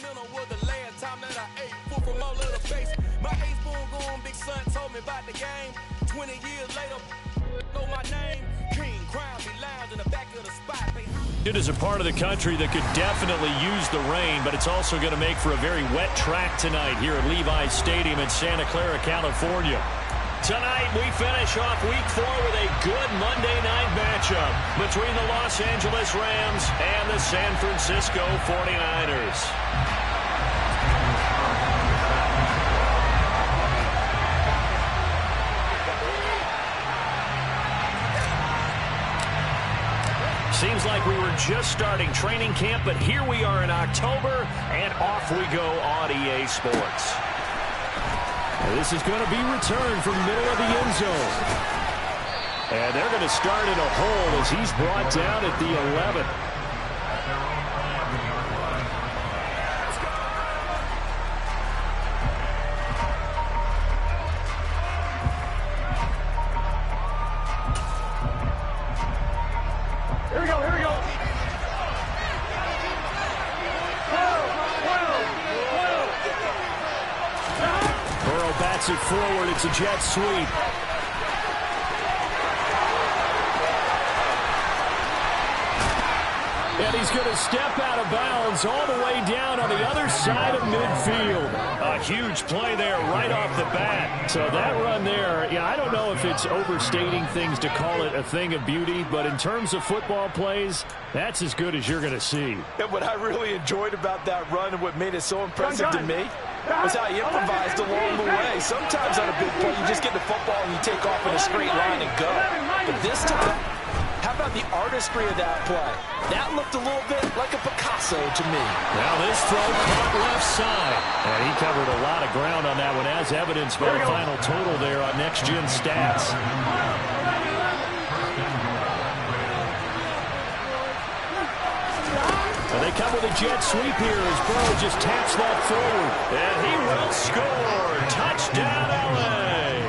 Sacramento was the last time that I ate food from all of the base. My ace spoon going, big son told me about the game. 20 years later, know my name. King Crown be lounge in the back of the spot. It is a part of the country that could definitely use the rain, but it's also going to make for a very wet track tonight here at Levi's Stadium in Santa Clara, California. Tonight, we finish off Week 4 with a good Monday night matchup between the Los Angeles Rams and the San Francisco 49ers. Seems like we were just starting training camp, but here we are in October, and off we go on EA Sports. This is going to be returned from the middle of the end zone. And they're going to start in a hole as he's brought down at the 11. It forward. It's a jet sweep. And he's going to step out of bounds all the way down on the other side of midfield. A huge play there right off the bat. So that run there, yeah, I don't know if it's overstating things to call it a thing of beauty, but in terms of football plays, that's as good as you're going to see. And what I really enjoyed about that run and what made it so impressive to me was how he improvised along the way. Sometimes on a big play, you just get the football and you take off in a straight line and go. But this time, how about the artistry of that play? That looked a little bit like a Picasso to me. Now this throw caught left side. And he covered a lot of ground on that one, as evidenced by the final total there on Next Gen Stats. They come with a jet sweep here as Burrow just taps that forward. And he will score. Touchdown, LA.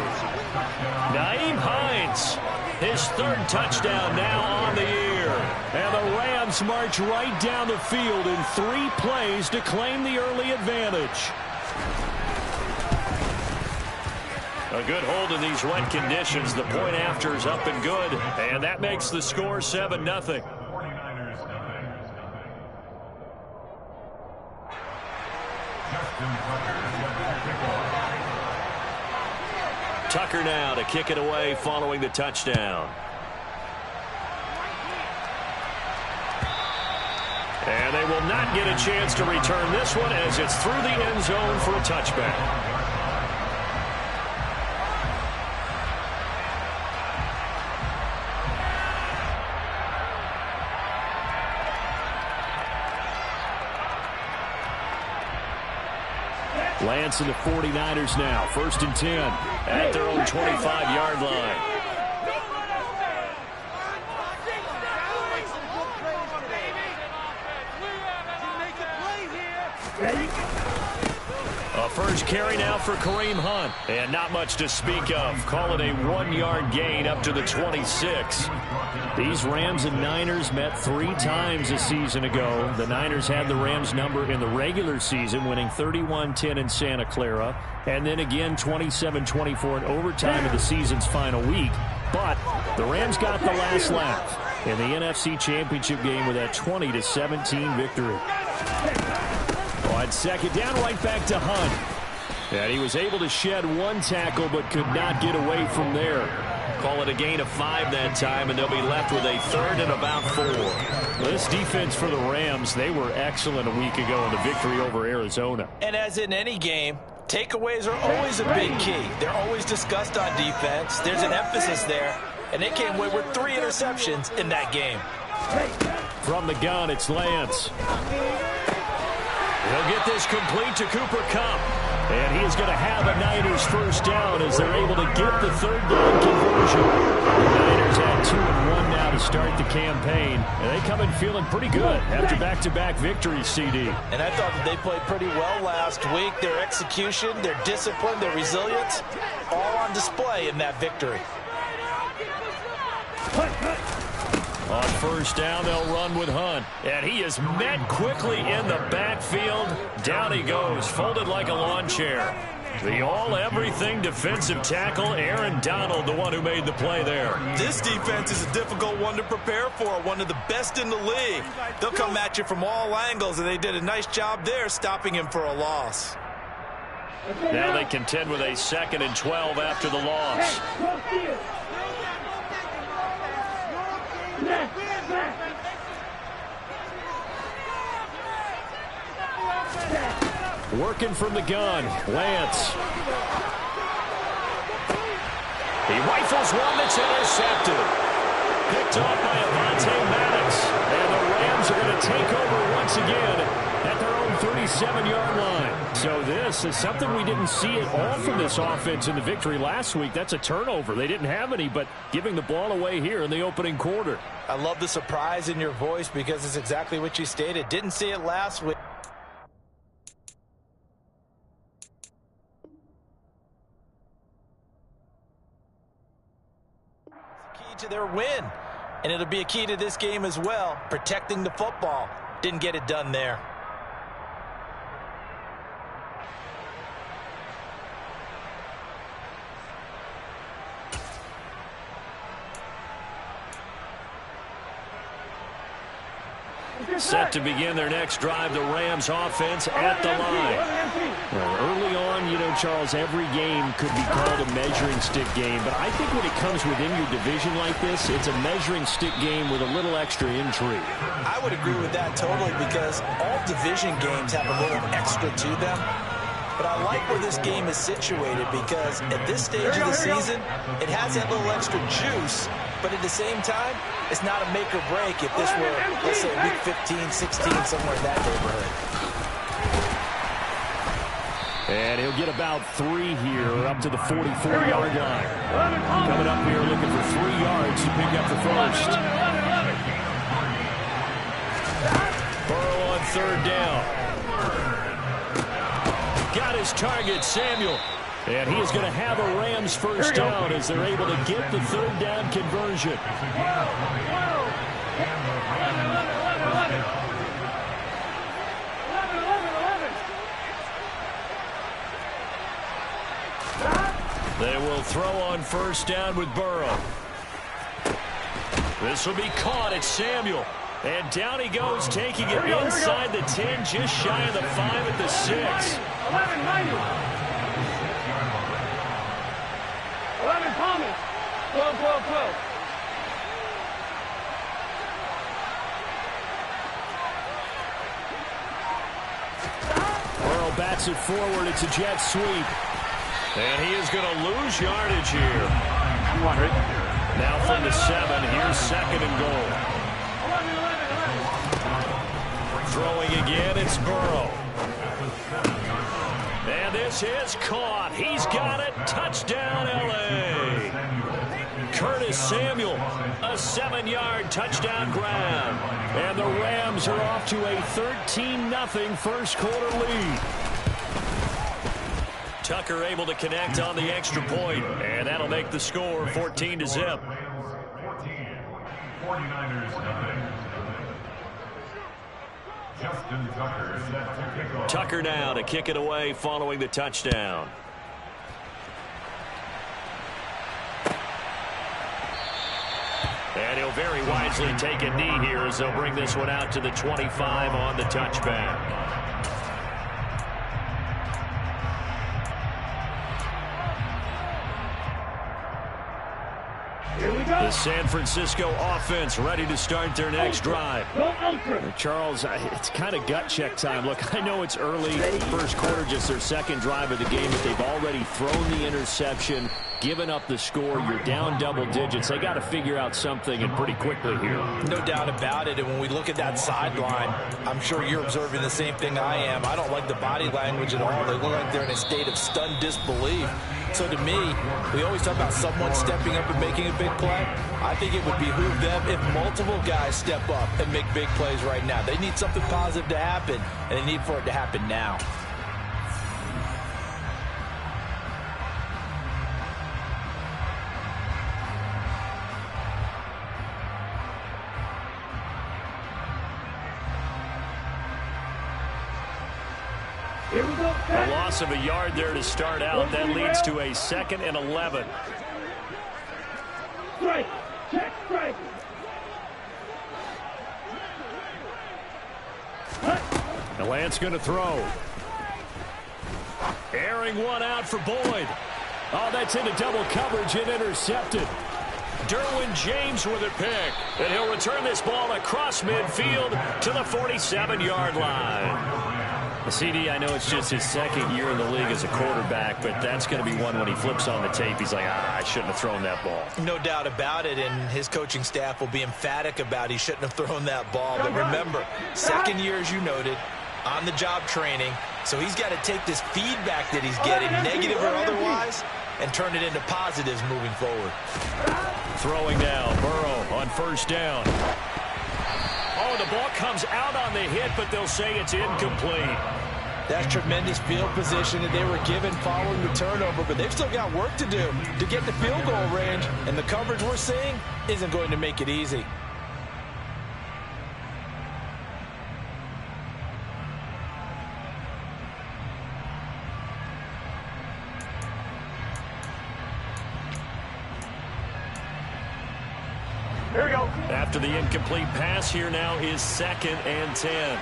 Nyheim Hines, his third touchdown now on the year. And the Rams march right down the field in 3 plays to claim the early advantage. A good hold in these wet conditions. The point after is up and good. And that makes the score 7-0. Tucker now to kick it away following the touchdown. And they will not get a chance to return this one as it's through the end zone for a touchback. Lance and the 49ers now. 1st and 10 at their own 25-yard line. A first carry now for Kareem Hunt. And not much to speak of. Call it a 1-yard gain up to the 26. These Rams and Niners met 3 times a season ago. The Niners had the Rams number in the regular season, winning 31-10 in Santa Clara, and then again 27-24 in overtime in the season's final week. But the Rams got the last laugh in the NFC Championship game with that 20-17 victory. On 2nd down, right back to Hunt. And he was able to shed 1 tackle but could not get away from there. Call it a gain of 5 that time, and they'll be left with a 3rd and about 4. This defense for the Rams, they were excellent a week ago in the victory over Arizona. And as in any game, takeaways are always a big key. They're always discussed on defense. There's an emphasis there, and they came away with 3 interceptions in that game. From the gun, it's Lance. He'll get this complete to Cooper Kupp. And he is going to have a Niners first down as they're able to get the 3rd down conversion. The Niners had 2-1 now to start the campaign. And they come in feeling pretty good after back-to-back victories, CD. And I thought that they played pretty well last week. Their execution, their discipline, their resilience, all on display in that victory. On first down, they'll run with Hunt. And he is met quickly in the backfield. Down he goes, folded like a lawn chair. The all-everything defensive tackle, Aaron Donald, the one who made the play there. This defense is a difficult one to prepare for, one of the best in the league. They'll come at you from all angles, and they did a nice job there stopping him for a loss. Now they contend with a 2nd and 12 after the loss. Working from the gun, Lance. He rifles one that's intercepted. Picked off by Avonte Maddox. And the Rams are going to take over once again at their own 37-yard line. So this is something we didn't see at all from this offense in the victory last week. That's a turnover. They didn't have any, but giving the ball away here in the opening quarter. I love the surprise in your voice because it's exactly what you stated. Didn't see it last week. To their win, and it'll be a key to this game as well, protecting the football. Didn't get it done there. Set to begin their next drive, the Rams offense at the line. Well, early on, you know, Charles, every game could be called a measuring stick game, but I think when it comes within your division like this, it's a measuring stick game with a little extra intrigue. I would agree with that totally because all division games have a little extra to them. But I like where this game is situated because at this stage of the season, it has that little extra juice. But at the same time, it's not a make or break if this were, let's say, week 15, 16, somewhere in that neighborhood. And he'll get about 3 here up to the 44-yard line. Coming up here looking for 3 yards to pick up the first. Burrow on 3rd down. Got his target, Samuel. And he is going to have a Rams first down as they're able to get the 3rd down conversion. They will throw on first down with Burrow. This will be caught at Samuel. And down he goes, taking it inside the 10, just shy of the 5 at the 6. 11 Thomas. 12. Burrow bats it forward. It's a jet sweep. And he is going to lose yardage here. Now from the 7, here's 2nd and goal. Throwing again, it's Burrow. And this is caught. He's got it. Touchdown, L.A. Curtis Samuel, a 7-yard touchdown grab. And the Rams are off to a 13-0 first quarter lead. Tucker able to connect on the extra point, and that'll make the score 14-0. Tucker now to kick it away following the touchdown. And he'll very wisely take a knee here as they'll bring this one out to the 25 on the touchback. The San Francisco offense ready to start their next drive. Charles, it's kind of gut check time. Look, I know it's early, first quarter, just their 2nd drive of the game, but they've already thrown the interception, given up the score. You're down double digits. They got to figure out something, and pretty quickly here. No doubt about it. And when we look at that sideline, I'm sure you're observing the same thing I am. I don't like the body language at all. They look like they're in a state of stunned disbelief. So to me, we always talk about someone stepping up and making a big play. I think it would behoove them if multiple guys step up and make big plays right now. They need something positive to happen, and they need for it to happen now. Here we go. A loss of a yard there to start out. That leads to a 2nd and 11. Strike. Check. Strike. The Lance going to throw. Airing one out for Boyd. Oh, that's into double coverage and intercepted. Derwin James with a pick. And he'll return this ball across midfield to the 47-yard line. The CD, I know it's just his 2nd year in the league as a quarterback, but that's going to be one when he flips on the tape. He's like, I shouldn't have thrown that ball. No doubt about it, and his coaching staff will be emphatic about he shouldn't have thrown that ball. But remember, 2nd year, as you noted, on-the-job training, so he's got to take this feedback that he's getting, negative or otherwise, and turn it into positives moving forward. Throwing now, Burrow on 1st down. Oh, the ball comes out on the hit, but they'll say it's incomplete. That's tremendous field position that they were given following the turnover, but they've still got work to do to get the field goal range, and the coverage we're seeing isn't going to make it easy. Here we go. After the incomplete pass, here now is 2nd and 10.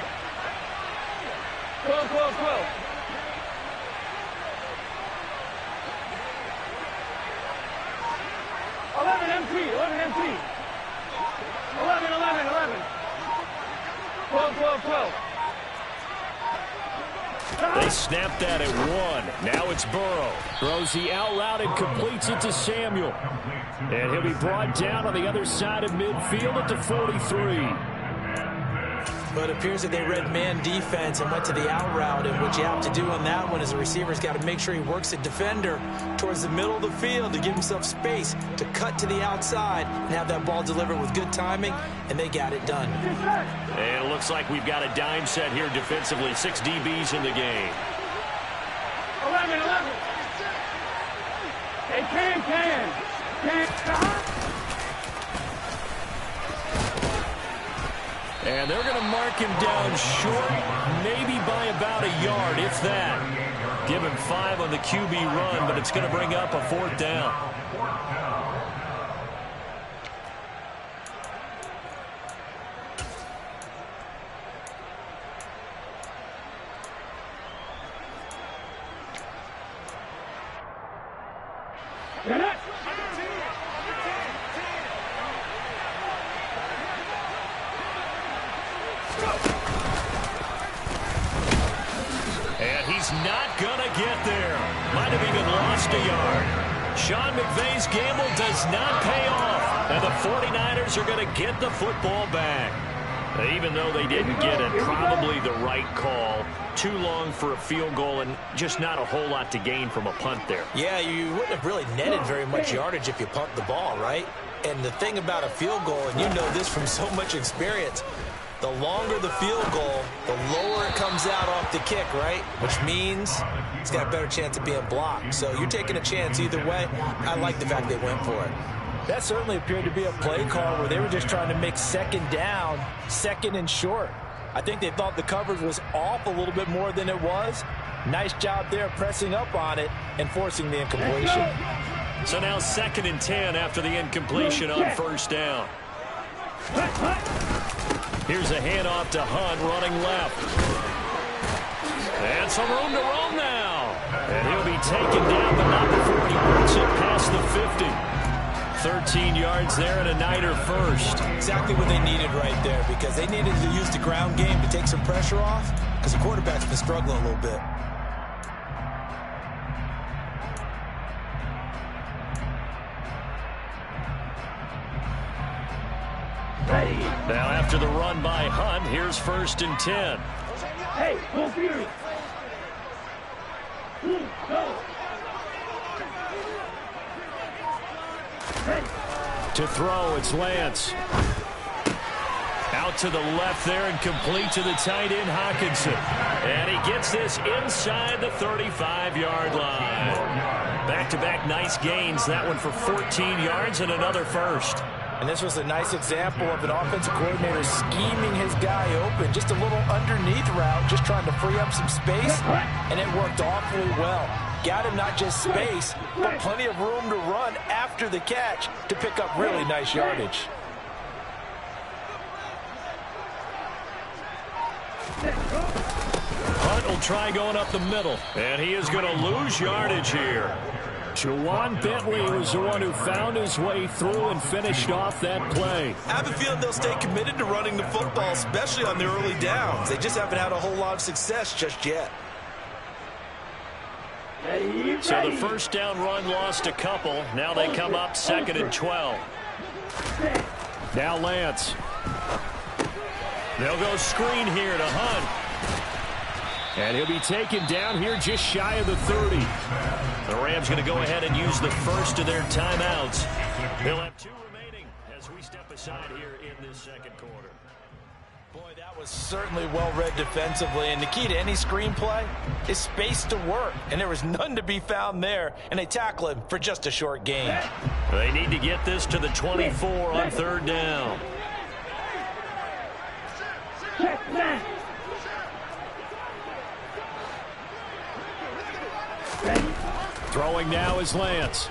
12. 11 MT. 11. 12. They snap that at 1. Now it's Burrow. Throws the out route and completes it to Samuel. And he'll be brought down on the other side of midfield at the 43. But it appears that they read man defense and went to the out route, and what you have to do on that one is the receiver's got to make sure he works the defender towards the middle of the field to give himself space to cut to the outside and have that ball delivered with good timing, and they got it done. And it looks like we've got a dime set here defensively. 6 DBs in the game. 11. Hey, can. And they're going to mark him down short, maybe by about a yard, if that. Give him 5 on the QB run, but it's going to bring up a 4th down. Not gonna get there. Might have even lost a yard. Sean McVay's gamble does not pay off, and the 49ers are going to get the football back. Even though they didn't get it, probably the right call. Too long for a field goal and just not a whole lot to gain from a punt there. Yeah, you wouldn't have really netted very much yardage if you pumped the ball, right? And the thing about a field goal, and you know this from so much experience, the longer the field goal, the lower it comes out off the kick, right? Which means it's got a better chance of being blocked. So you're taking a chance either way. I like the fact they went for it. That certainly appeared to be a play call where they were just trying to make 2nd down, 2nd and short. I think they thought the coverage was off a little bit more than it was. Nice job there pressing up on it and forcing the incompletion. So now 2nd and 10 after the incompletion on 1st down. Here's a handoff to Hunt running left. And some room to roam now. And he'll be taken down, but not before he works it past the 50. 13 yards there and a Niner first. Exactly what they needed right there, because they needed to use the ground game to take some pressure off, because the quarterback's been struggling a little bit. Now after the run by Hunt, here's 1st and 10. Hey, go Fury. Go. Hey. To throw, it's Lance. Out to the left there and complete to the tight end, Hockenson. And he gets this inside the 35-yard line. Back-to-back nice gains. That one for 14 yards and another first. And this was a nice example of an offensive coordinator scheming his guy open. Just a little underneath route, just trying to free up some space, and it worked awfully well. Got him not just space, but plenty of room to run after the catch to pick up really nice yardage. Hunt will try going up the middle, and he is going to lose yardage here. Juwan Bentley was the one who found his way through and finished off that play. I have a feeling they'll stay committed to running the football, especially on their early downs. They just haven't had a whole lot of success just yet. So the first down run lost a couple. Now they come up 2nd and 12. Now Lance. They'll go screen here to Hunt. And he'll be taken down here just shy of the 30. The Rams going to go ahead and use the first of their timeouts. They'll have 2 remaining as we step aside here in this second quarter. Boy, that was certainly well-read defensively, and the key to any screenplay is space to work, and there was none to be found there, and they tackle him for just a short gain. They need to get this to the 24 on 3rd down. Throwing now is Lance.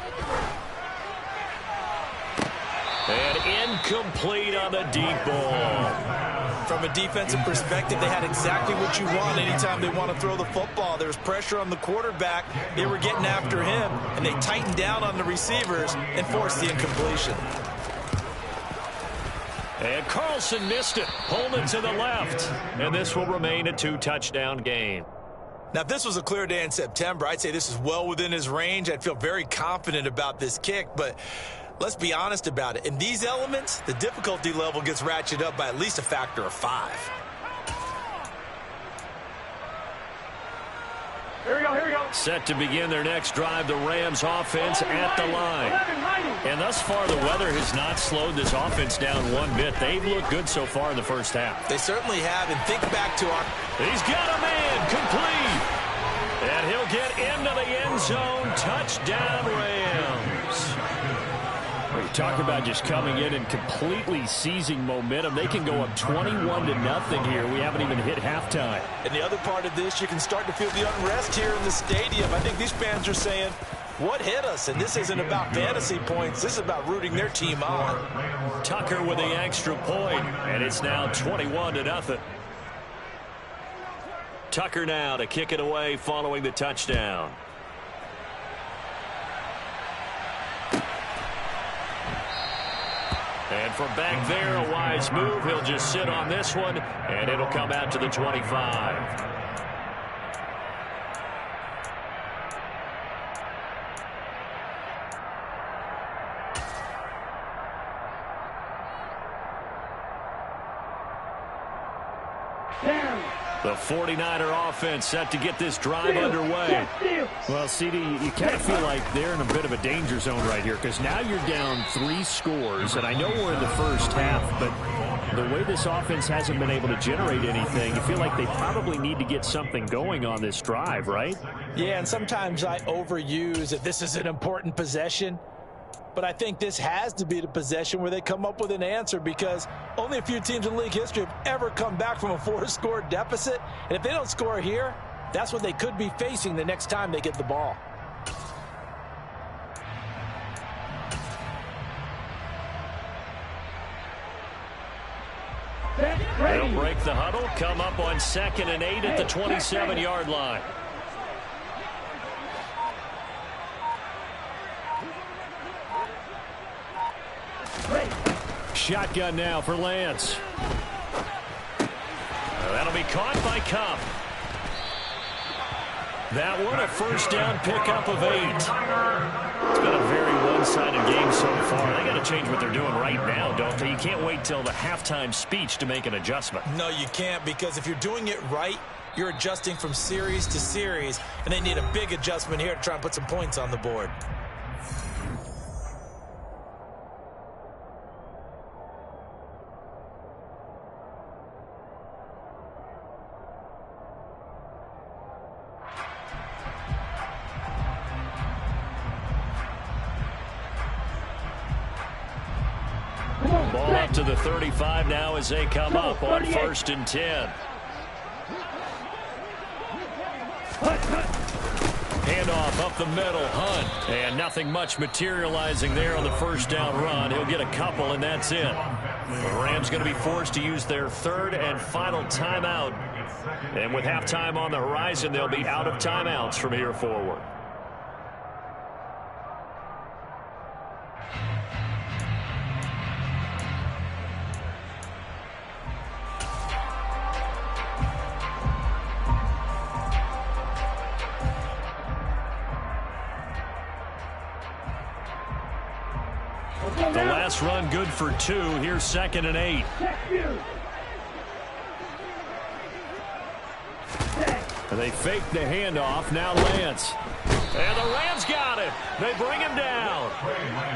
And incomplete on the deep ball. From a defensive perspective, they had exactly what you want anytime they want to throw the football. There was pressure on the quarterback. They were getting after him, and they tightened down on the receivers and forced the incompletion. And Carlson missed it. Pulled it to the left. And this will remain a 2-touchdown game. Now, if this was a clear day in September, I'd say this is well within his range. I'd feel very confident about this kick, but let's be honest about it. In these elements, the difficulty level gets ratcheted up by at least a factor of 5. Here we go, here we go. Set to begin their next drive, the Rams offense at the line. And thus far, the weather has not slowed this offense down one bit. They've looked good so far in the first half. They certainly have, and think back to our... He's got a man, complete. And he'll get into the end zone. Touchdown, Rams. We talk about just coming in and completely seizing momentum. They can go up 21-0 here. We haven't even hit halftime. And the other part of this, you can start to feel the unrest here in the stadium. I think these fans are saying, what hit us? And this isn't about fantasy points. This is about rooting their team on. Tucker with the extra point, and it's now 21-0. Tucker now to kick it away following the touchdown. And from back there, a wise move. He'll just sit on this one, and it'll come out to the 25. The 49er offense set to get this drive underway. Well, CD, you kind of feel like they're in a bit of a danger zone right here because now you're down 3 scores, and I know we're in the first half, but the way this offense hasn't been able to generate anything, you feel like they probably need to get something going on this drive, right? Yeah, and sometimes I overuse that this is an important possession. But I think this has to be the possession where they come up with an answer because only a few teams in league history have ever come back from a 4-score deficit. And if they don't score here, that's what they could be facing the next time they get the ball. They'll break the huddle, come up on 2nd and 8 at the 27-yard line. Shotgun now for Lance. That'll be caught by Kupp. That one a first down pickup of 8. It's been a very one-sided game so far. They got to change what they're doing right now, don't they? You can't wait till the halftime speech to make an adjustment. No, you can't, because if you're doing it right, you're adjusting from series to series, and they need a big adjustment here to try and put some points on the board. back to the 35 now as they come up on 1st and 10. Handoff up the middle, Hunt. And nothing much materializing there on the first down run. He'll get a couple, and that's it. The Rams going to be forced to use their 3rd and final timeout. And with halftime on the horizon, they'll be out of timeouts from here forward. The last run good for 2. Here's 2nd and 8. And they fake the handoff. Now Lance. And the Rams got him. They bring him down.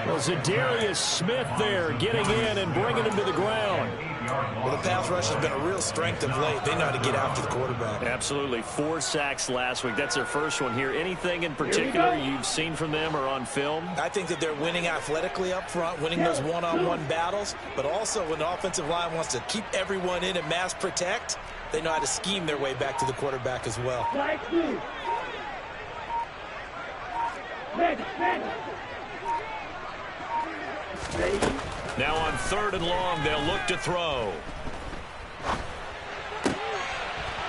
Well, Zadarius Smith there getting in and bringing him to the ground. Well, the pass rush has been a real strength of late. They know how to get after the quarterback. Absolutely. 4 sacks last week. That's their first one here. Anything in particular you've seen from them or on film? I think that they're winning athletically up front, winning those one-on-one battles, but also when the offensive line wants to keep everyone in and mass protect, they know how to scheme their way back to the quarterback as well. Now on 3rd and long, they'll look to throw.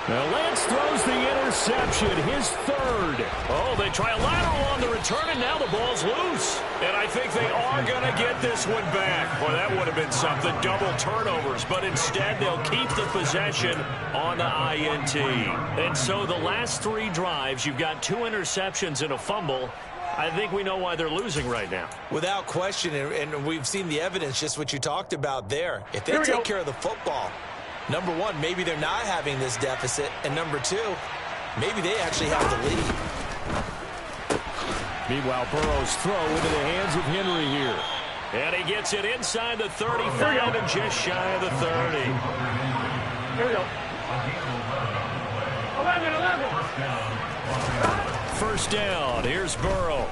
Now Lance throws the interception, his 3rd. Oh, they try a lateral on the return, and now the ball's loose. And I think they are going to get this one back. Boy, that would have been something, double turnovers. But instead, they'll keep the possession on the INT. And so the last 3 drives, you've got 2 interceptions and a fumble. I think we know why they're losing right now. Without question, and we've seen the evidence, just what you talked about there. If they take care of the football, number 1, maybe they're not having this deficit, and number 2, maybe they actually have the lead. Meanwhile, Burrow's throw into the hands of Henry here. And he gets it inside the 35 and just shy of the 30. Here we go. 11. First down. Here's Burrow.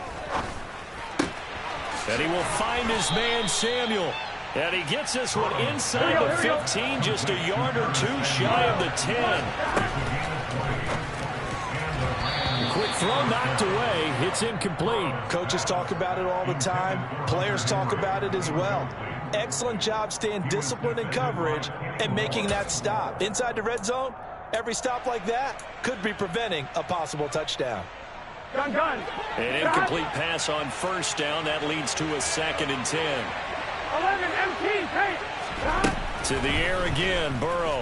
And he will find his man Samuel. And he gets this one inside the 15, just a yard or 2 shy of the 10. Quick throw knocked away. It's incomplete. Coaches talk about it all the time. Players talk about it as well. Excellent job staying disciplined in coverage and making that stop. Inside the red zone, every stop like that could be preventing a possible touchdown. Gun. An incomplete pass on first down. That leads to a 2nd and 10. 11, empty, take. To the air again, Burrow.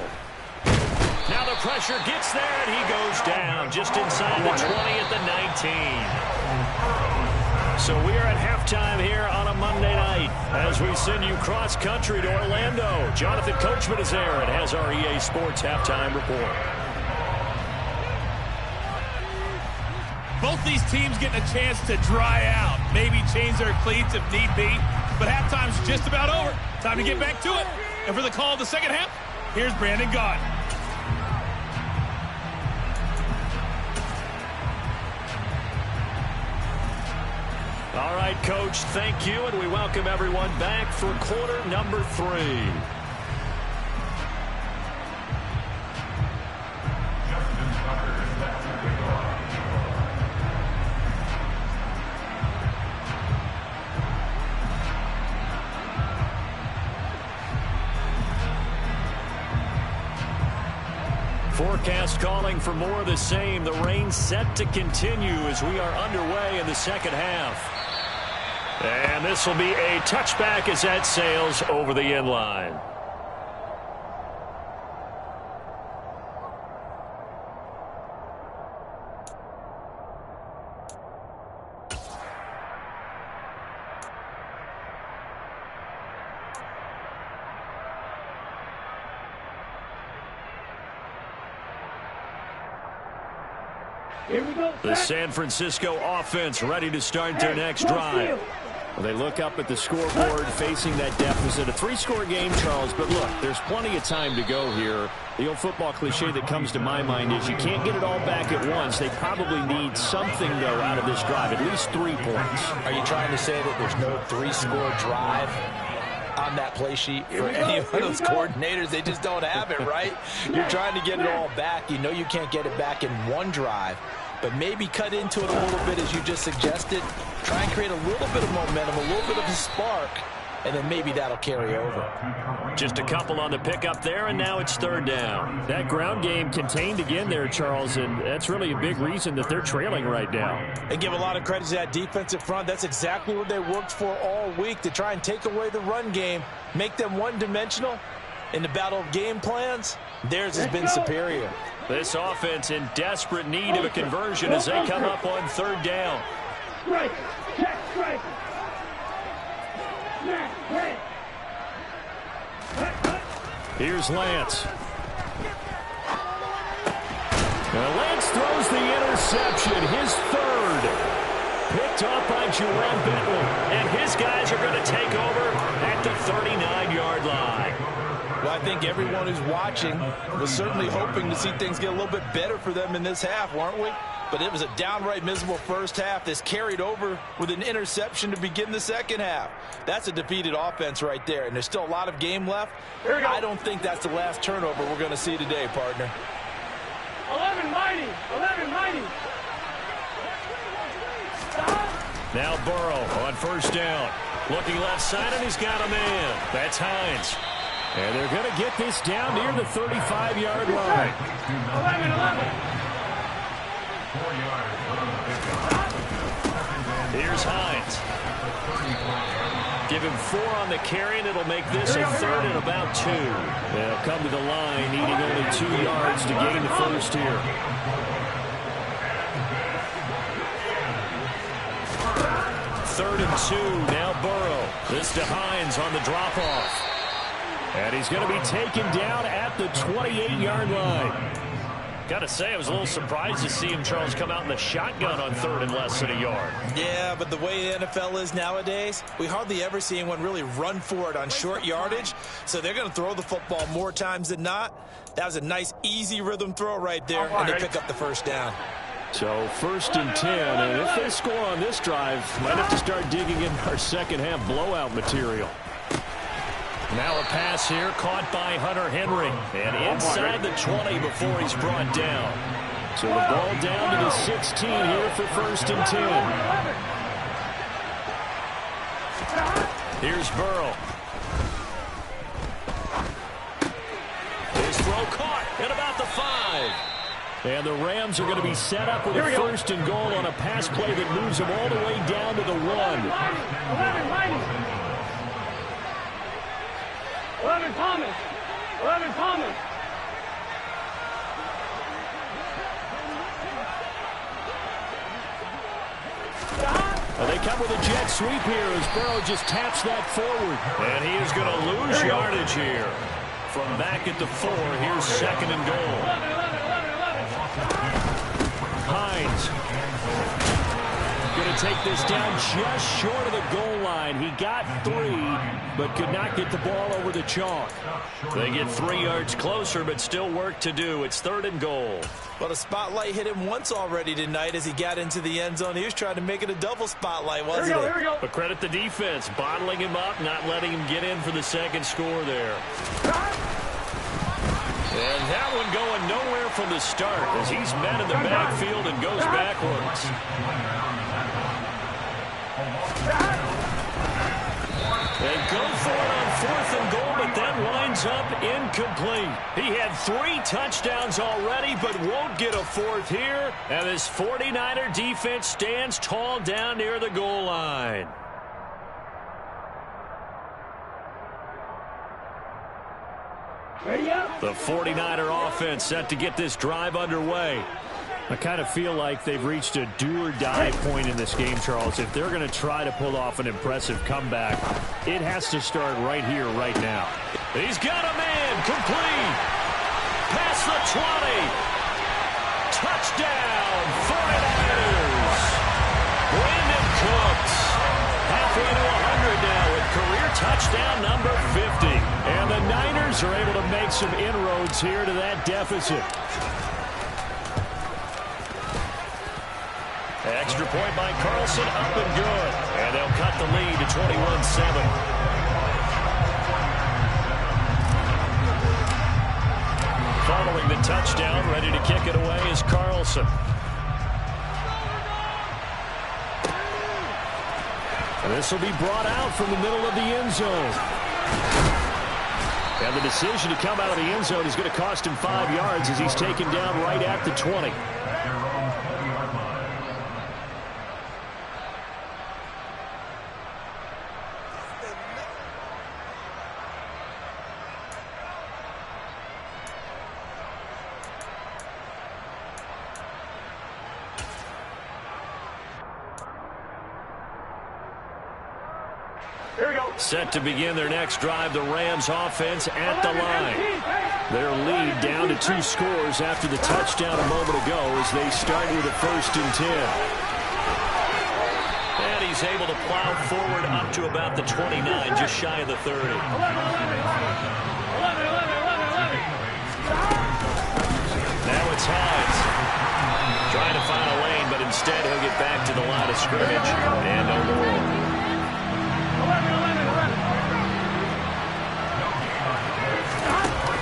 Now the pressure gets there, and he goes down just inside the 20 at the 19. So we are at halftime here on a Monday night as we send you cross-country to Orlando. Jonathan Coachman is there and has our EA Sports halftime report. Both these teams getting a chance to dry out, maybe change their cleats if need be, but halftime's just about over. Time to get back to it. And for the call of the second half, here's Brandon Gaudin. All right, Coach, thank you, and we welcome everyone back for quarter number 3. Forecast calling for more of the same. The rain set to continue as we are underway in the second half. And this will be a touchback as that sails over the end line. Here we go. The San Francisco offense ready to start their next drive. Well, they look up at the scoreboard facing that deficit. A 3-score game, Charles, but look, there's plenty of time to go here. The old football cliche that comes to my mind is you can't get it all back at once. They probably need something, though, out of this drive, at least 3 points. Are you trying to say that there's no 3-score drive? on that play sheet for any of those coordinators. They just don't have it, right? You're trying to get it all back. You know you can't get it back in one drive, but maybe cut into it a little bit as you just suggested. Try and create a little bit of momentum, a little bit of a spark, and then maybe that'll carry over. Just a couple on the pickup there, and now it's third down. That ground game contained again there, Charles, and that's really a big reason that they're trailing right now. And give a lot of credit to that defensive front. That's exactly what they worked for all week, to try and take away the run game, make them one-dimensional. In the battle of game plans, theirs has been superior. This offense in desperate need of a conversion as they come up on third down. Strike. Check. Strike. Here's Lance. Now Lance throws the interception, his third. Picked off by Juwan Bentley. And his guys are going to take over at the 39-yard line. Well, I think everyone who's watching was certainly hoping to see things get a little bit better for them in this half, weren't we? But it was a downright miserable first half. This carried over with an interception to begin the second half. That's a defeated offense right there, and there's still a lot of game left. I don't think that's the last turnover we're going to see today, partner. 11 mighty. Now Burrow on first down. Looking left side, and he's got a man. That's Hines. And they're going to get this down near the 35-yard line. 11. Here's Hines. Give him 4 on the carry, and it'll make this a third and about 2. They'll come to the line, needing only 2 yards to gain the first here. Third and 2, now Burrow. This to Hines on the drop-off. And he's going to be taken down at the 28-yard line. Got to say, I was a little surprised to see him, Charles, come out in the shotgun on third and less than a yard. Yeah, but the way the NFL is nowadays, we hardly ever see anyone really run for it on short yardage. So they're going to throw the football more times than not. That was a nice, easy rhythm throw right there, and they pick up the first down. So first and 10, and if they score on this drive, might have to start digging in our second half blowout material. Now a pass here caught by Hunter Henry, and inside the 20 before he's brought down. So the ball down to the 16 here for first and 10. Here's Burrow. His throw caught at about the 5. And the Rams are going to be set up with a first and goal on a pass play that moves them all the way down to the 1. 11 Thomas. Well, they come with a jet sweep here as Burrow just taps that forward. And he is going to lose yardage here. From back at the 4, here's second and goal. Hines going to take this down just short of the goal line. He got 3, but could not get the ball over the chalk. They get 3 yards closer, but still work to do. It's third and goal. Well, the spotlight hit him once already tonight as he got into the end zone. He was trying to make it a double spotlight, wasn't it? Here we go. But credit the defense, bottling him up, not letting him get in for the second score there. And that one going nowhere from the start as he's met in the backfield and goes backwards. They go for it on fourth and goal, but that winds up incomplete. He had 3 touchdowns already, but won't get a 4th here. And this 49er defense stands tall down near the goal line. The 49er offense set to get this drive underway. I kind of feel like they've reached a do-or-die point in this game, Charles. If they're going to try to pull off an impressive comeback, it has to start right here, right now. He's got a man, complete. Past the 20. Touchdown, 49ers. Brandon Cooks. Halfway to 100 now with career touchdown number 50. And the Niners are able to make some inroads here to that deficit. Extra point by Carlson, up and good. And they'll cut the lead to 21-7. Following the touchdown, ready to kick it away is Carlson. And this will be brought out from the middle of the end zone. And the decision to come out of the end zone is going to cost him 5 yards as he's taken down right at the 20. Set to begin their next drive, the Rams offense at the line. Their lead down to 2 scores after the touchdown a moment ago as they start with a 1st and 10. And he's able to plow forward up to about the 29, just shy of the 30. Now it's Hines. Trying to find a lane, but instead he'll get back to the line of scrimmage and no more.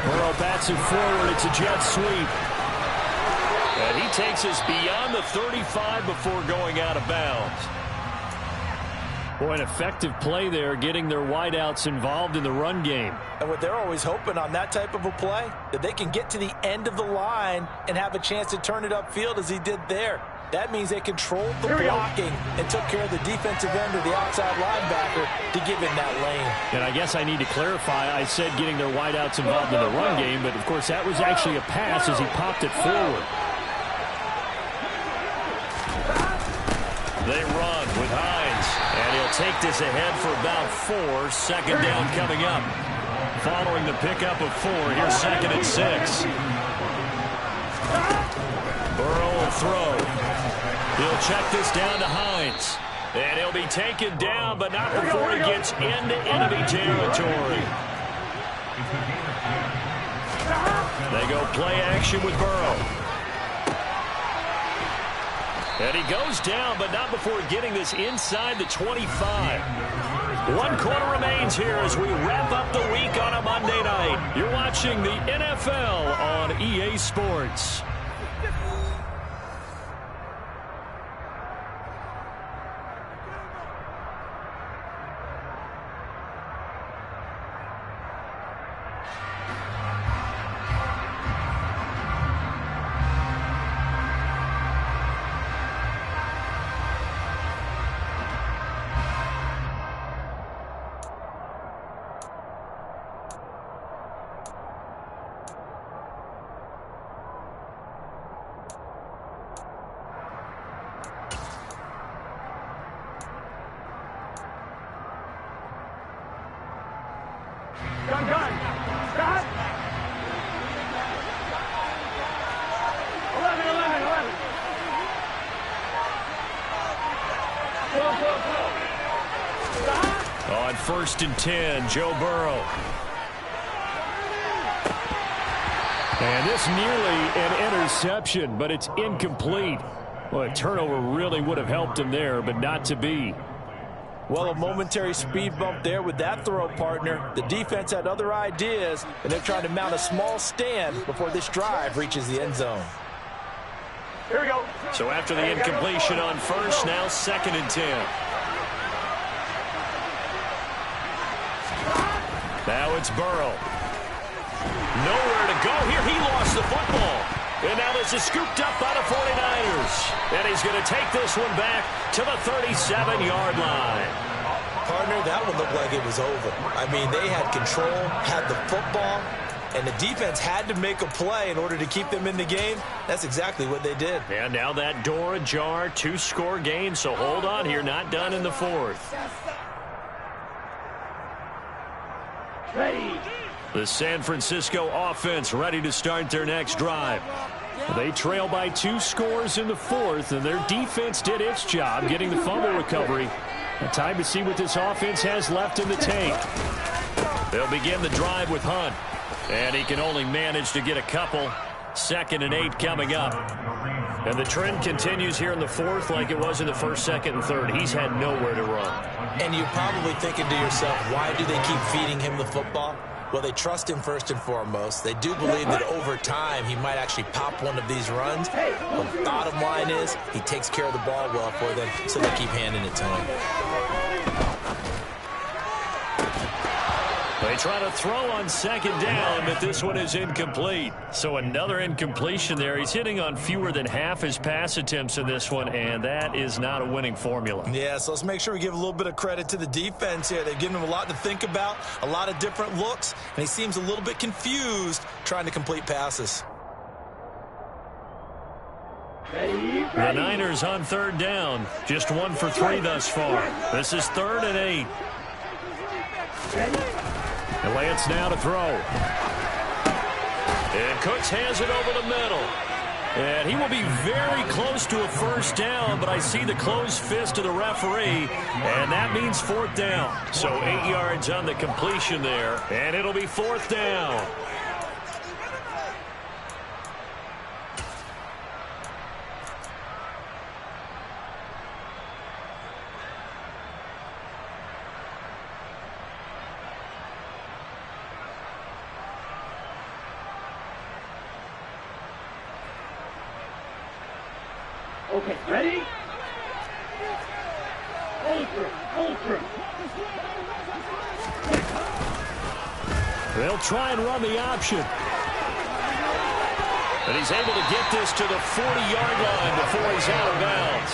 Burrow bats it forward. It's a jet sweep. And he takes us beyond the 35 before going out of bounds. Boy, an effective play there, getting their wideouts involved in the run game. And what they're always hoping on that type of a play, that they can get to the end of the line and have a chance to turn it upfield as he did there. That means they controlled the blocking and took care of the defensive end of the outside linebacker to give him that lane. And I guess I need to clarify, I said getting their wideouts involved in the run game, but of course that was actually a pass as he popped it forward. They run with Hines, and he'll take this ahead for about 4. 2nd down coming up. Following the pickup of 4, here's 2nd and 6. Burrow will throw. He'll check this down to Hines. And he'll be taken down, but not before he gets into enemy territory. They go play action with Burrow. And he goes down, but not before getting this inside the 25. 1 quarter remains here as we wrap up the week on a Monday night. You're watching the NFL on EA Sports. Stop. 11. On 1st and 10, Joe Burrow. And this nearly an interception, but it's incomplete. Well, a turnover really would have helped him there, but not to be. Well, a momentary speed bump there with that throw, partner. The defense had other ideas, and they're trying to mount a small stand before this drive reaches the end zone. Here we go. So after the incompletion on 1st, now 2nd and 10. Now it's Burrow. Nowhere to go here. He lost the football. And now this is scooped up by the 49ers. And he's going to take this one back to the 37-yard line. Partner, that one looked like it was over. I mean, they had control, had the football, and the defense had to make a play in order to keep them in the game. That's exactly what they did. And now that door ajar, 2-score game. So hold on here, not done in the 4th. Ready. The San Francisco offense ready to start their next drive. They trail by 2 scores in the 4th, and their defense did its job getting the fumble recovery. Time to see what this offense has left in the tank. They'll begin the drive with Hunt, and he can only manage to get a couple. 2nd and 8 coming up. And the trend continues here in the 4th like it was in the 1st, 2nd, and 3rd. He's had nowhere to run. And you're probably thinking to yourself, why do they keep feeding him the football? Well, they trust him first and foremost. They do believe that over time he might actually pop one of these runs. But the bottom line is he takes care of the ball well for them, so they keep handing it to him. They try to throw on second down, but this one is incomplete. So another incompletion there. He's hitting on fewer than half his pass attempts in this one, and that is not a winning formula. Yeah, so let's make sure we give a little bit of credit to the defense here. They've given him a lot to think about, a lot of different looks, and he seems a little bit confused trying to complete passes. The Niners on third down. Just 1 for 3 thus far. This is 3rd and 8. And Lance now to throw. And Cooks has it over the middle. And he will be very close to a first down, but I see the closed fist of the referee, and that means 4th down. So 8 yards on the completion there, and it'll be 4th down. Okay, ready? Ultra. They'll try and run the option. And he's able to get this to the 40-yard line before he's out of bounds.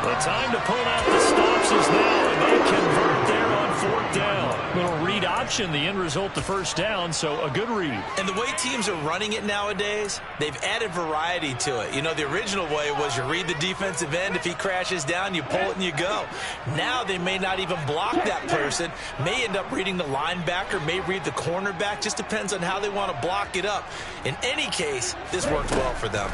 The time to pull out the stops is now, and they convert there on 4th down. Little read option, the end result, the first down, so a good read. And the way teams are running it nowadays, they've added variety to it. You know, the original way was you read the defensive end. If he crashes down, you pull it and you go. Now they may not even block that person, may end up reading the linebacker, may read the cornerback. Just depends on how they want to block it up. In any case, this worked well for them.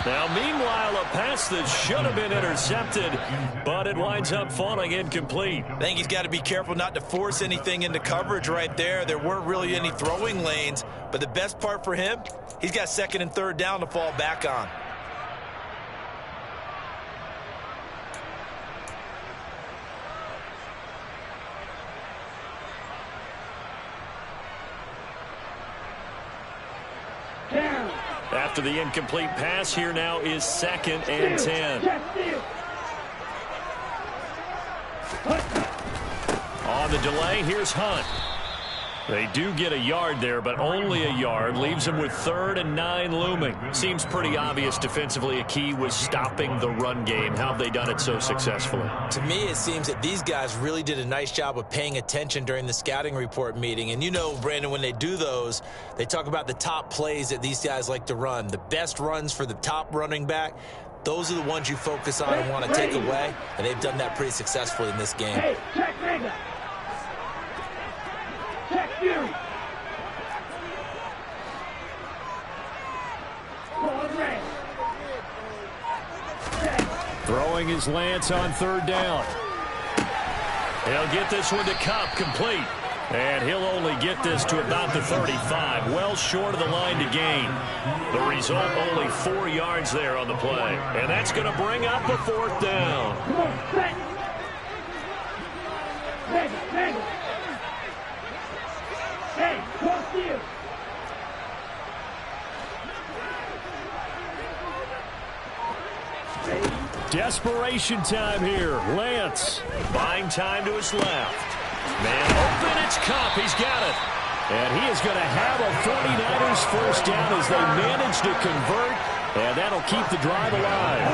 Now, meanwhile, a pass that should have been intercepted, but it winds up falling incomplete. I think he's got to be careful not to force anything into coverage right there. There weren't really any throwing lanes, but the best part for him, he's got 2nd and 3rd down to fall back on. After the incomplete pass, here now is 2nd and 10. On the delay, here's Hunt. They do get a yard there, but only a yard. Leaves them with 3rd and 9 looming. Seems pretty obvious defensively a key was stopping the run game. How have they done it so successfully? To me, it seems that these guys really did a nice job of paying attention during the scouting report meeting. And you know, Brandon, when they do those, they talk about the top plays that these guys like to run. The best runs for the top running back, those are the ones you focus on and want to take away. And they've done that pretty successfully in this game. Hey, check Vega. Check you. Throwing is Lance on 3rd down. He'll get this one to Kupp, complete. And he'll only get this to about the 35, well short of the line to gain. The result, only 4 yards there on the play. And that's going to bring up a 4th down. Come on, set. Vega. Hey, cross you. Desperation time here. Lance buying time to his left. Man open, it's Kupp. He's got it. And he is going to have a 49ers first down as they manage to convert. And that'll keep the drive alive.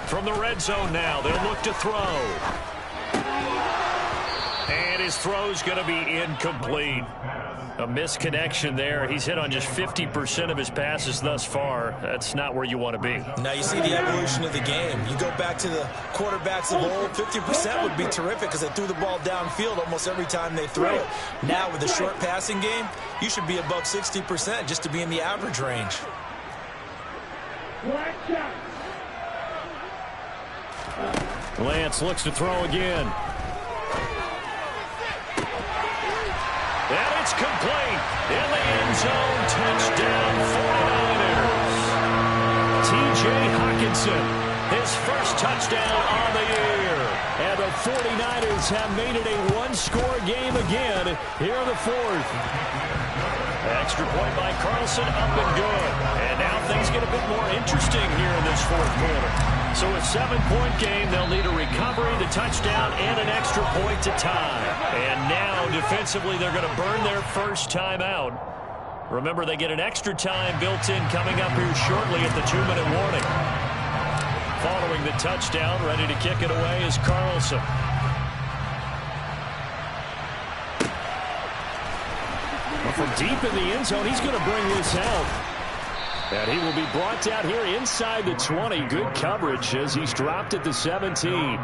From the red zone now, they'll look to throw. And his throw's going to be incomplete. A misconnection there. He's hit on just 50% of his passes thus far. That's not where you want to be. Now you see the evolution of the game. You go back to the quarterbacks of old, 50% would be terrific because they threw the ball downfield almost every time they threw it. Now with the short passing game, you should be above 60% just to be in the average range. Lance looks to throw again. That It's complete. In the end zone, touchdown 49ers. T.J. Hockenson, his first touchdown on the year. And the 49ers have made it a one-score game again here in the fourth. Extra point by Carlson, up and good. And now things get a bit more interesting here in this fourth quarter. So a 7-point game, they'll need a recovery, the touchdown, and an extra point to tie. And now, defensively, they're going to burn their first timeout. Remember, they get an extra time built in coming up here shortly at the 2-minute warning. Following the touchdown, ready to kick it away is Carlson. From deep in the end zone, he's going to bring this out. And he will be brought down here inside the 20. Good coverage as he's dropped at the 17.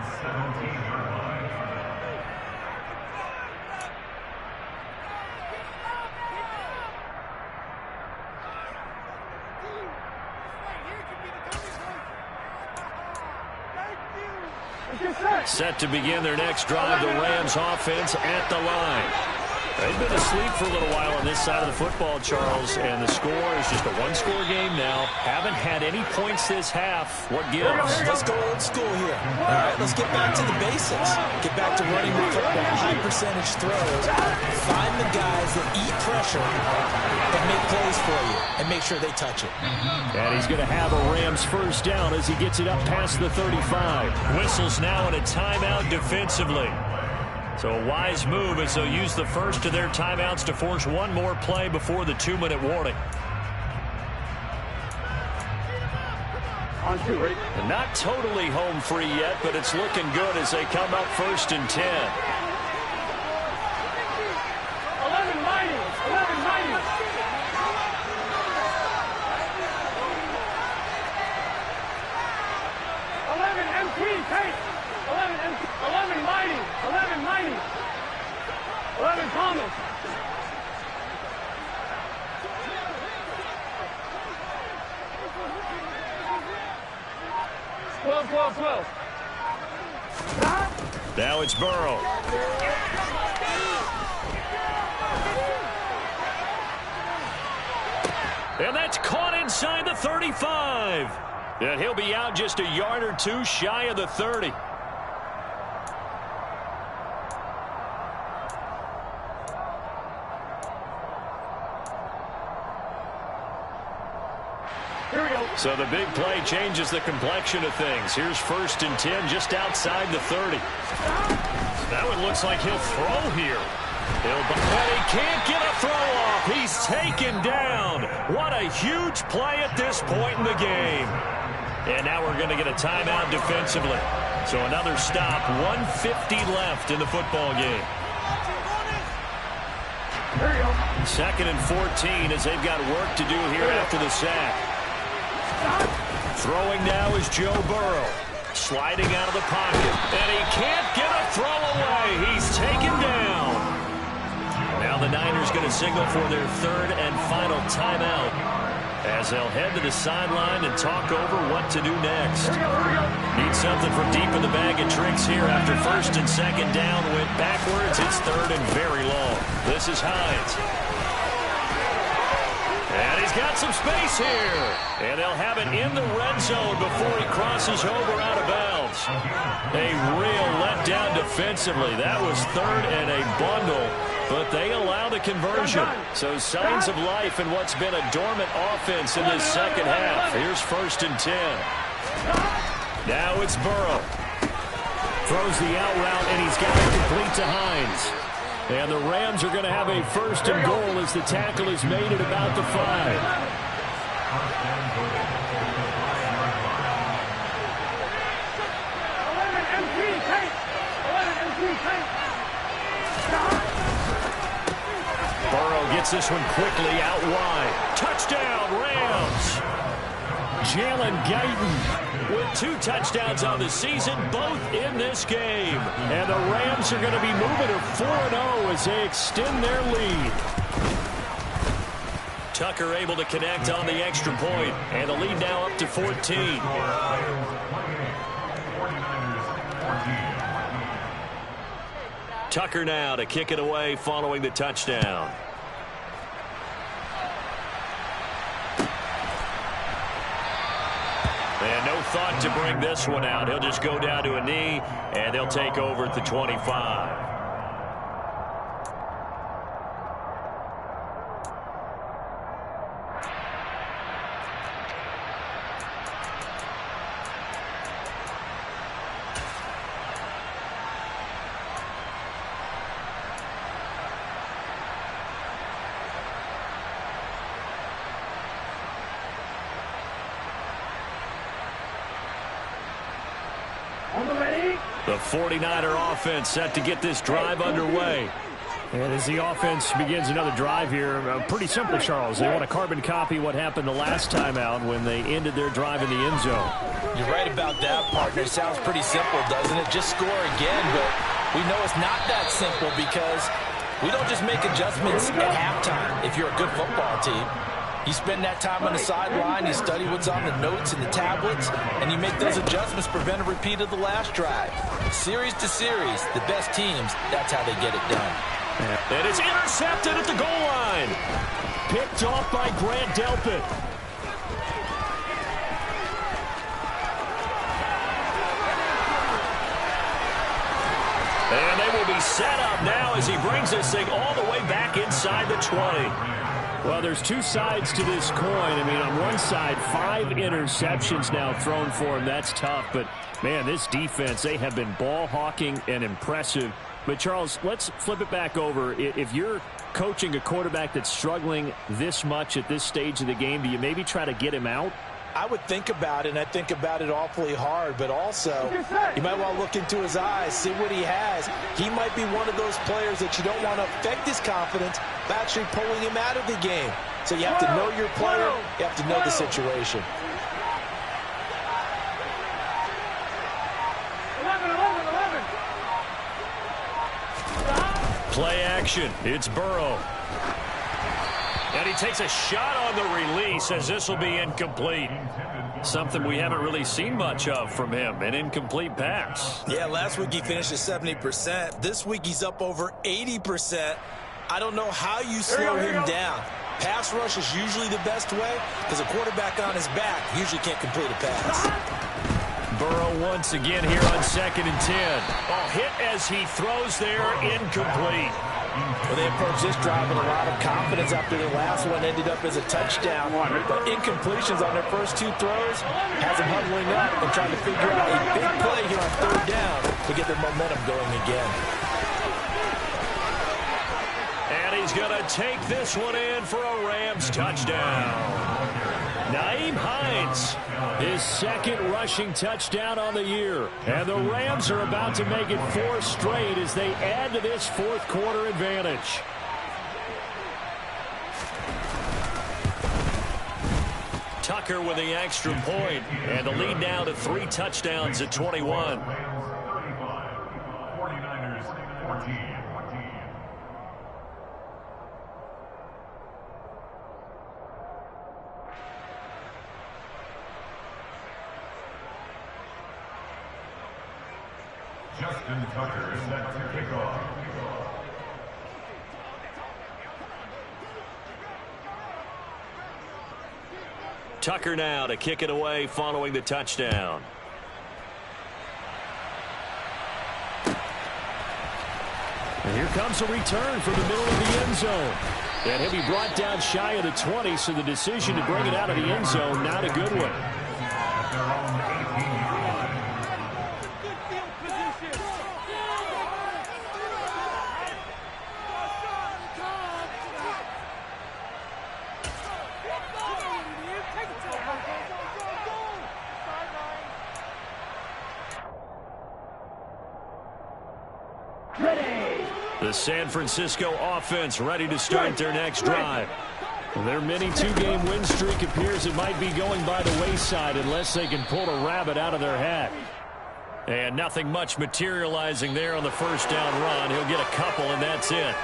Set to begin their next drive, the Rams offense at the line. They've been asleep for a little while on this side of the football, Charles, and the score is just a one-score game now. Haven't had any points this half. What gives? Let's go old school here. All right, let's get back to the basics. Get back to running the football, high-percentage throws. Find the guys that eat pressure and make plays for you and make sure they touch it. And he's going to have a Rams first down as he gets it up past the 35. Whistles now in a timeout defensively. So a wise move as they'll use the first of their timeouts to force one more play before the 2-minute warning. And not totally home free yet, but it's looking good as they come up 1st and 10. 11 mighty. 11 mighty. 11 MP, take. 11 mighty. 11 mighty. 11 Thomas. Twelve. Now it's Burrow. And that's caught inside the 35. And he'll be out just a yard or two shy of the 30. So the big play changes the complexion of things. Here's 1st and 10 just outside the 30. Now it looks like he'll throw here. And he can't get a throw off. He's taken down. What a huge play at this point in the game. And now we're going to get a timeout defensively. So another stop. 1:50 left in the football game. 2nd and 14 as they've got work to do here after the sack. Throwing now is Joe Burrow. Sliding out of the pocket. And he can't get a throw away. He's taken down. Now the Niners going to signal for their 3rd and final timeout as they'll head to the sideline and talk over what to do next. Need something from deep in the bag of tricks here after 1st and 2nd down. Went backwards. It's 3rd and very long. This is Hines. And he's got some space here. And they'll have it in the red zone before he crosses over out of bounds. A real letdown defensively. That was 3rd and a bundle, but they allow the conversion. So signs of life in what's been a dormant offense in this second half. Here's 1st and 10. Now it's Burrow. Throws the out route, and he's got it complete to Hines. And the Rams are going to have a 1st and goal as the tackle is made at about the 5. 11 MP, take. 11 MP, take. Burrow gets this one quickly out wide. Touchdown, Rams. Jalen Guyton with 2 touchdowns on the season, both in this game. And the Rams are going to be moving to 4-0 as they extend their lead. Tucker able to connect on the extra point, and the lead now up to 14. Tucker now to kick it away following the touchdown. And no thought to bring this one out. He'll just go down to a knee, and they'll take over at the 25. The 49er offense set to get this drive underway. And as the offense begins another drive here, pretty simple, Charles. They want to carbon copy what happened the last time out when they ended their drive in the end zone. You're right about that, partner. It sounds pretty simple, doesn't it? Just score again, but we know it's not that simple because we don't just make adjustments at halftime if you're a good football team. You spend that time on the sideline, you study what's on the notes and the tablets, and you make those adjustments to prevent a repeat of the last drive. Series to series, the best teams, that's how they get it done. And it's intercepted at the goal line. Picked off by Grant Delpit. And they will be set up now as he brings this thing all the way back inside the 20. Well, there's two sides to this coin. I mean, on one side, 5 interceptions now thrown for him. That's tough. But, man, this defense, they have been ball hawking and impressive. But, Charles, let's flip it back over. If you're coaching a quarterback that's struggling this much at this stage of the game, do you maybe try to get him out? I would think about it, and I think about it awfully hard, but also you might want to look into his eyes, see what he has. He might be one of those players that you don't want to affect his confidence by actually pulling him out of the game. So you have to know your player, you have to know the situation. 11. Play action. It's Burrow. And he takes a shot on the release as this will be incomplete. Something we haven't really seen much of from him, an incomplete pass. Yeah, last week he finished at 70%. This week he's up over 80%. I don't know how you slow him down. Pass rush is usually the best way because a quarterback on his back usually can't complete a pass. Burrow once again here on 2nd and 10. Oh, hit as he throws there, incomplete. Well, they approached this drive with a lot of confidence after their last one ended up as a touchdown. But incompletions on their first 2 throws has them huddling up and trying to figure out a big play here on 3rd down to get their momentum going again. And he's going to take this one in for a Rams touchdown. Nyheim Hines, his 2nd rushing touchdown on the year. And the Rams are about to make it 4 straight as they add to this 4th quarter advantage. Tucker with the extra point, and the lead now to 3 touchdowns at 21. 49ers 14. Justin Tucker set to kick off. Tucker now to kick it away following the touchdown. And here comes a return from the middle of the end zone. And he'll be brought down shy of the 20, so the decision to bring it out of the end zone, not a good one. The San Francisco offense ready to start their next drive. Their mini 2-game win streak appears it might be going by the wayside unless they can pull a rabbit out of their hat. And nothing much materializing there on the first down run. He'll get a couple, and that's it.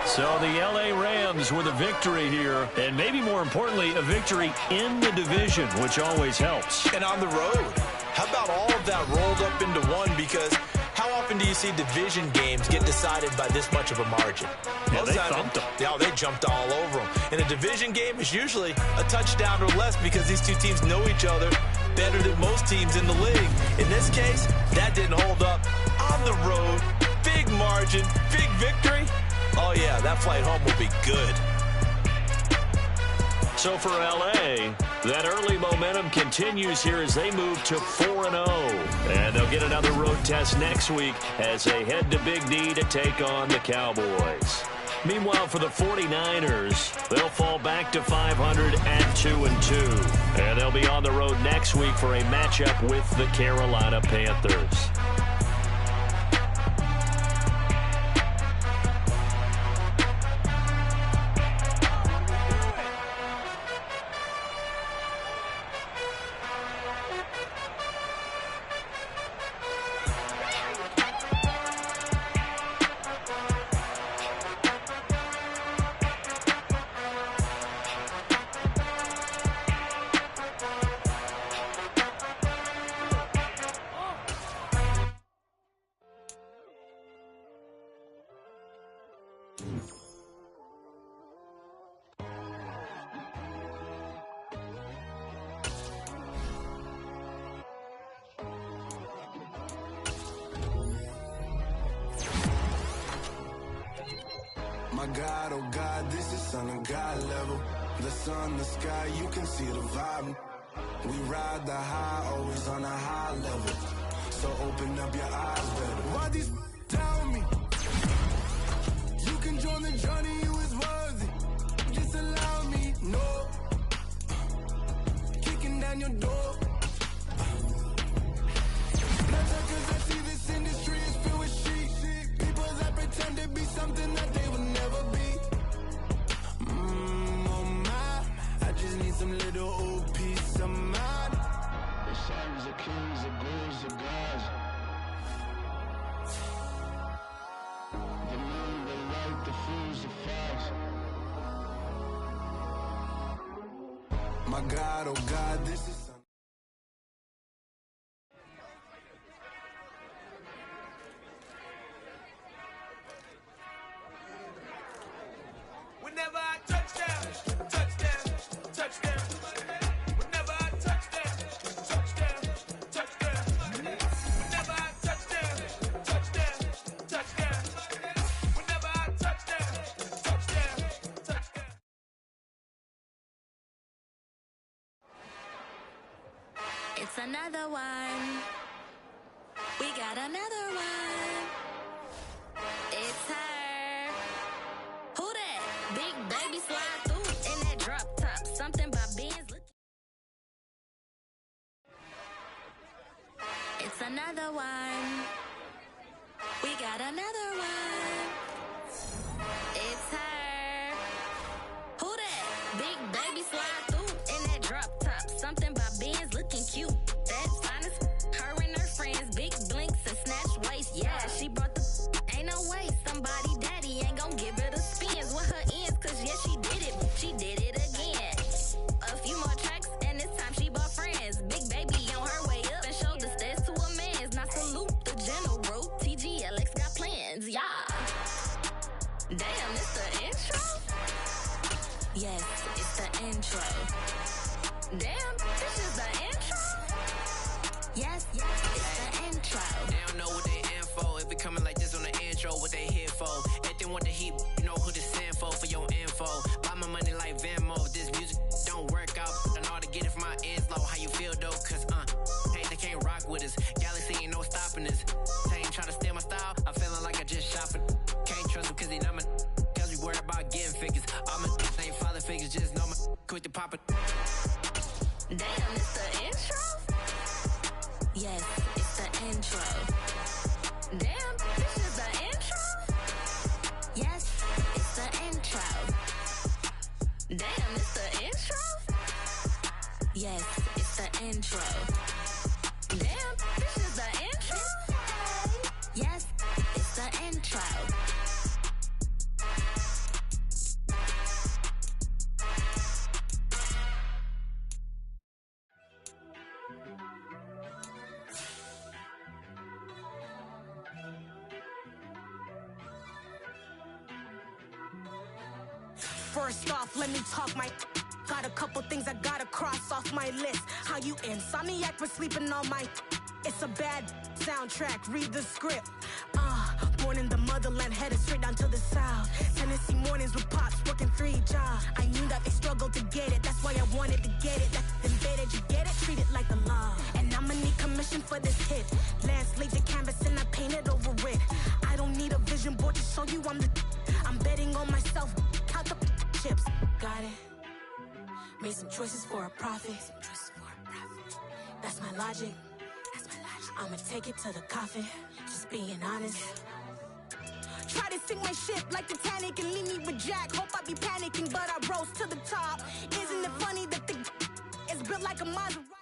So the L.A. Rams with a victory here, and maybe more importantly, a victory in the division, which always helps. And on the road, how about all of that rolled up into one? Because how often often do you see division games get decided by this much of a margin? Yeah, they thumped them. Yeah, they jumped all over them. And a division game is usually a touchdown or less because these two teams know each other better than most teams in the league. In this case, that didn't hold up. On the road, big margin, big victory. Oh, yeah, that flight home will be good. So for L.A., that early momentum continues here as they move to 4-0. And they'll get another road test next week as they head to Big D to take on the Cowboys. Meanwhile, for the 49ers, they'll fall back to 500 at 2-2. And they'll be on the road next week for a matchup with the Carolina Panthers. My God, oh God, this is Son of God level. The sun, the sky, you can see the vibe. We ride the high, always on a high level. So open up your eyes better. Why these tell me? You can join the journey, you is worthy. Just allow me, no. Kicking down your door. Cause I see this industry is filled with sheep. People that pretend to be something that they will never be. Oh my, I just need some little old peace of mind. The sons of kings, the ghouls, the gods. The moon, the light, the fools, the facts. My God, oh God, this is Whenever I touchdown, touchdown, touchdown. Whenever I touchdown, touchdown, touchdown. Whenever I touchdown, touchdown, touchdown. Whenever I touchdown, touchdown, touchdown. It's another one. We got another one. It's her. Who that? Big baby slide through in that drop top. Something by Benz. It's another one. We got another one. It's her. Who that? Big baby slide through in that drop top. Something by Benz looking cute. That's fine as her and her friends. Big blinks and snatch waist. Yeah, she brought the. Ain't no way somebody daddy ain't gon' give her the spins with her ends. Cause yeah, she did it. She did it again. A few more tracks and this time she bought friends. Big baby on her way up and showed the stairs to a man's. Now salute the general. TGLX got plans. Yeah. Damn, it's the intro? Yes, it's the intro. Damn, this is the intro? Yes, it's the intro. They don't know what they in for. If it coming like this on the intro, what they here for? If they want the heat, you know who to send for your info. Buy my money like Venmo. If this music don't work out, I know how to get it from my ends low. How you feel though? Cause hey, they can't rock with us. Galaxy ain't no stopping us. They ain't trying to steal my style. I'm feeling like I just shopping. Can't trust them cause they not my. Cause we worried about getting figures. All my ain't father figures, just know my quick to pop it. Damn, it's the intro? Yes, it's the intro. Damn, this is the intro? Yes, it's the intro. Damn, it's the intro? Yes, it's the intro. Damn, this is the intro? Yes, it's the intro. First off, let me talk my. Got a couple things I gotta cross off my list. How you insomniac for sleeping on my. It's a bad soundtrack, read the script. Born in the motherland, headed straight down to the south. Tennessee mornings with pops, working 3 jobs. I knew that they struggled to get it, that's why I wanted to get it. That's embedded, you get it, treat it like a law. And I'ma need commission for this hit. Lance laid the canvas and I painted over it. I don't need a vision board to show you I'm betting on myself, count the chips. Got it. Made some choices for a profit. That's my logic. I'ma take it to the coffin, just being honest. Try to sink my ship like Titanic and leave me with Jack. Hope I be panicking, but I rose to the top. Isn't it funny that the is built like a Maserati?